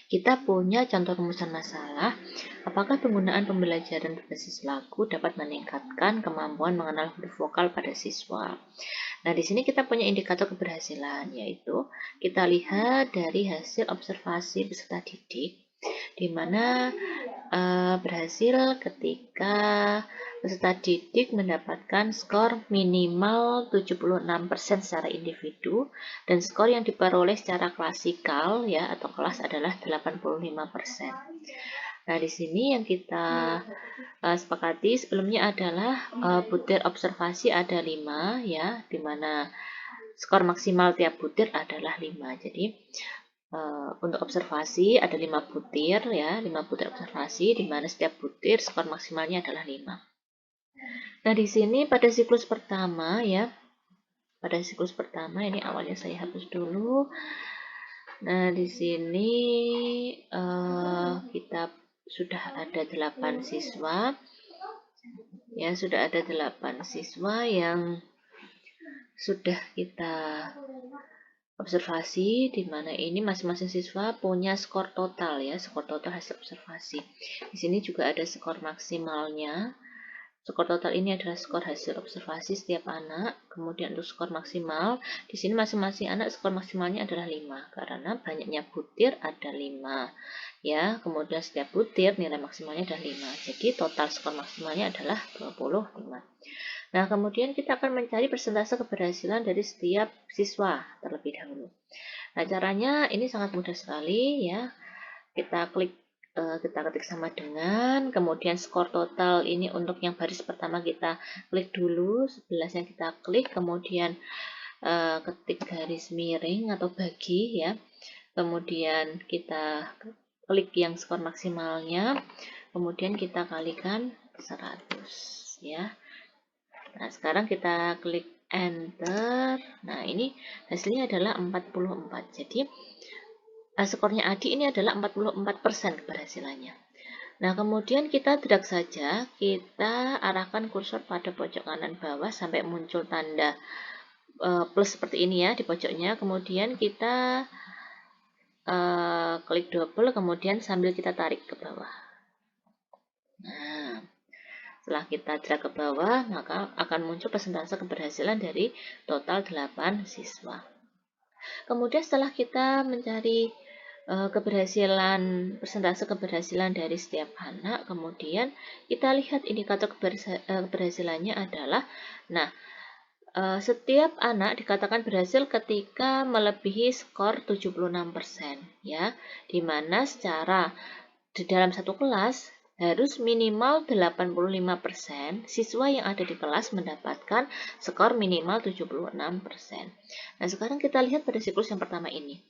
Kita punya contoh rumusan masalah, apakah penggunaan pembelajaran berbasis lagu dapat meningkatkan kemampuan mengenal huruf vokal pada siswa. Nah, di sini kita punya indikator keberhasilan, yaitu kita lihat dari hasil observasi peserta didik, di mana berhasil ketika peserta didik mendapatkan skor minimal 76% secara individu dan skor yang diperoleh secara klasikal ya atau kelas adalah 85%. Nah, di sini yang kita sepakati sebelumnya adalah butir observasi ada 5 ya, di mana skor maksimal tiap butir adalah 5. Jadi untuk observasi ada 5 butir ya, 5 butir observasi di mana setiap butir skor maksimalnya adalah 5. Nah, di sini pada siklus pertama ya. Pada siklus pertama ini awalnya saya hapus dulu. Nah, di sini kita sudah ada 8 siswa. Ya, sudah ada 8 siswa yang sudah kita observasi, di mana ini masing-masing siswa punya skor total ya, skor total hasil observasi. Di sini juga ada skor maksimalnya. Skor total ini adalah skor hasil observasi setiap anak. Kemudian untuk skor maksimal, di sini masing-masing anak skor maksimalnya adalah 5 karena banyaknya butir ada 5. Ya, kemudian setiap butir nilai maksimalnya adalah 5. Jadi total skor maksimalnya adalah 25. Nah, kemudian kita akan mencari persentase keberhasilan dari setiap siswa terlebih dahulu. Nah, caranya ini sangat mudah sekali ya. Kita ketik sama dengan, kemudian skor total ini untuk yang baris pertama kita klik dulu, 11 yang kita klik, kemudian ketik garis miring atau bagi ya. Kemudian kita klik yang skor maksimalnya, kemudian kita kalikan 100 ya. Nah, sekarang kita klik enter. Nah, ini hasilnya adalah 44. Jadi, skornya Adi ini adalah 44% keberhasilannya. Nah, kemudian kita drag saja, kita arahkan kursor pada pojok kanan bawah sampai muncul tanda plus seperti ini ya di pojoknya. Kemudian kita klik double, kemudian sambil kita tarik ke bawah. Nah, setelah kita drag ke bawah, maka akan muncul persentase keberhasilan dari total 8 siswa. Kemudian setelah kita mencari persentase keberhasilan dari setiap anak, kemudian kita lihat indikator keberhasilannya adalah, nah, setiap anak dikatakan berhasil ketika melebihi skor 76%, ya, di mana secara di dalam satu kelas harus minimal 85% siswa yang ada di kelas mendapatkan skor minimal 76%. Nah, sekarang kita lihat pada siklus yang pertama ini.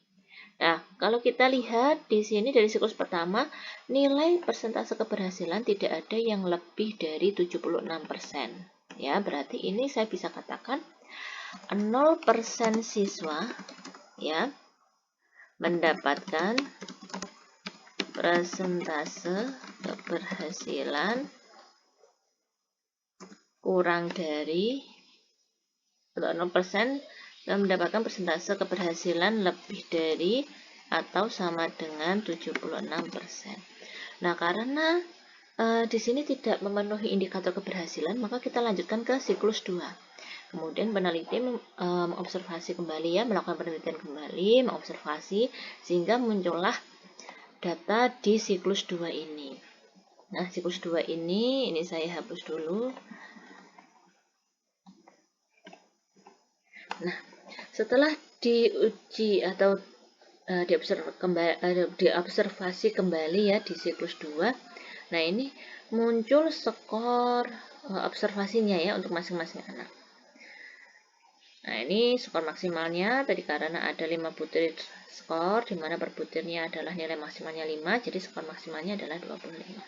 Nah, kalau kita lihat di sini dari siklus pertama, nilai persentase keberhasilan tidak ada yang lebih dari 76%. Ya, berarti ini saya bisa katakan 0% siswa ya mendapatkan persentase keberhasilan kurang dari, atau 0% dan mendapatkan persentase keberhasilan lebih dari atau sama dengan 76%. Nah, karena di sini tidak memenuhi indikator keberhasilan, maka kita lanjutkan ke siklus 2. Kemudian peneliti mengobservasi kembali ya, melakukan penelitian kembali, mengobservasi sehingga muncullah data di siklus 2 ini. Nah, siklus 2 ini saya hapus dulu. Nah, setelah diuji atau diobservasi kembali ya di siklus 2, nah ini muncul skor observasinya ya untuk masing-masing anak. Nah, ini skor maksimalnya tadi karena ada 5 butir skor, di mana per butirnya adalah nilai maksimalnya 5, jadi skor maksimalnya adalah 25.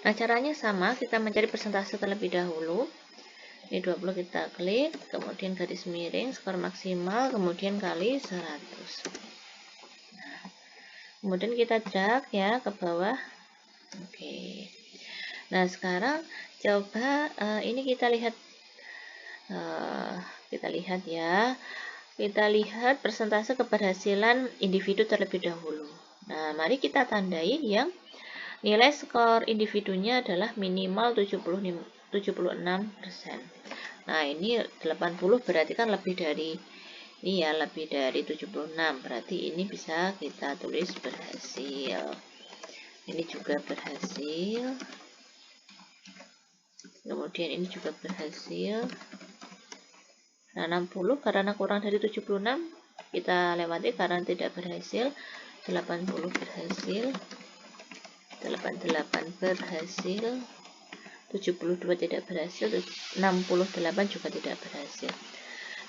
Nah, caranya sama, kita mencari persentase terlebih dahulu. Ini 20 kita klik, kemudian garis miring, skor maksimal, kemudian kali 100. Nah, kemudian kita drag ya ke bawah. Oke. Nah, sekarang coba ini kita lihat ya. Kita lihat persentase keberhasilan individu terlebih dahulu. Nah, mari kita tandai yang nilai skor individunya adalah minimal 76%. Nah, ini 80 berarti kan lebih dari ini ya, lebih dari 76. Berarti ini bisa kita tulis berhasil. Ini juga berhasil. Kemudian ini juga berhasil. Nah, 60 karena kurang dari 76 kita lewati karena tidak berhasil. 80 berhasil. 88 berhasil, 72 tidak berhasil, 68 juga tidak berhasil.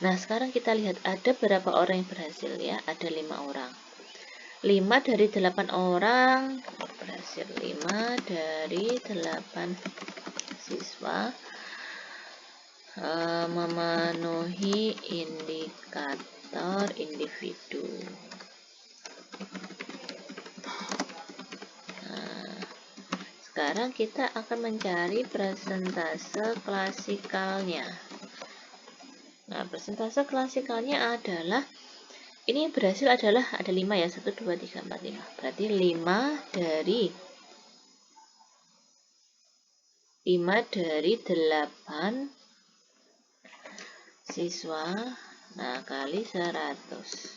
Nah, sekarang kita lihat ada berapa orang yang berhasil ya, ada 5 orang. 5 dari 8 orang berhasil, 5 dari 8 siswa memenuhi indikator individu. Sekarang kita akan mencari persentase klasikalnya. Nah, persentase klasikalnya adalah, ini berhasil adalah ada 5 ya, 1, 2, 3, 4, 5. Berarti 5 dari 8 siswa, nah kali 100.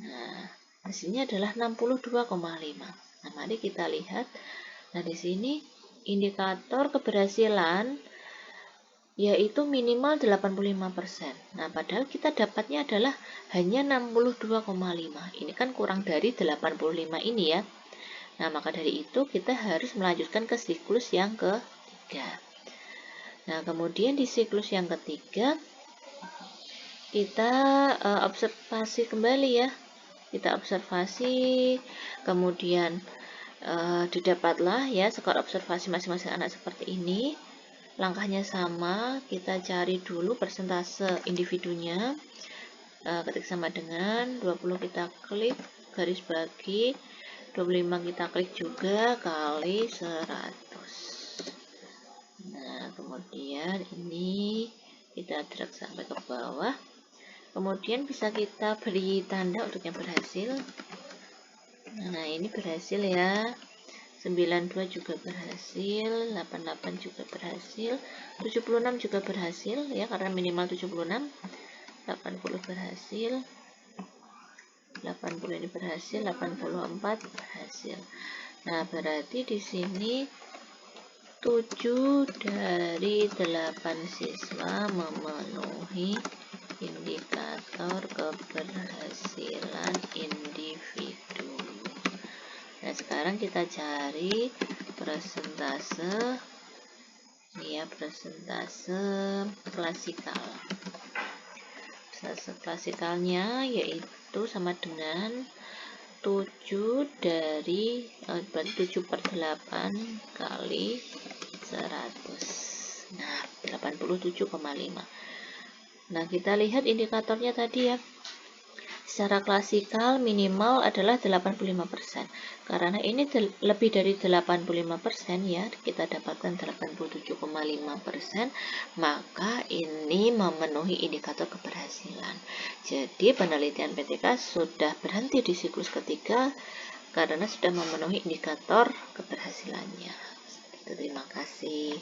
Nah, hasilnya adalah 62,5. Nah, mari kita lihat. Nah, di sini indikator keberhasilan yaitu minimal 85%. Nah, padahal kita dapatnya adalah hanya 62,5. Ini kan kurang dari 85 ini ya. Nah, maka dari itu kita harus melanjutkan ke siklus yang ketiga. Nah, kemudian di siklus yang ketiga kita observasi kembali ya. Kita observasi, kemudian didapatlah ya skor observasi masing-masing anak seperti ini. Langkahnya sama, kita cari dulu persentase individunya. Ketik sama dengan 20 kita klik garis bagi, 25 kita klik juga kali 100. Nah, kemudian ini kita drag sampai ke bawah. Kemudian bisa kita beri tanda untuk yang berhasil. Nah, ini berhasil ya. 92 juga berhasil, 88 juga berhasil, 76 juga berhasil ya karena minimal 76. 80 berhasil. 80 ini berhasil, 84 berhasil. Nah, berarti di sini 7 dari 8 siswa memenuhi indikator keberhasilan individu. Nah, sekarang kita cari persentase ya, persentase klasikal. Persentase klasikalnya yaitu sama dengan 7 dari berarti 7/8 kali 100. Nah, 87,5. Nah, kita lihat indikatornya tadi ya. Secara klasikal minimal adalah 85%. Karena ini lebih dari 85% ya, kita dapatkan 87,5%, maka ini memenuhi indikator keberhasilan. Jadi penelitian PTK sudah berhenti di siklus ketiga karena sudah memenuhi indikator keberhasilannya. Terima kasih.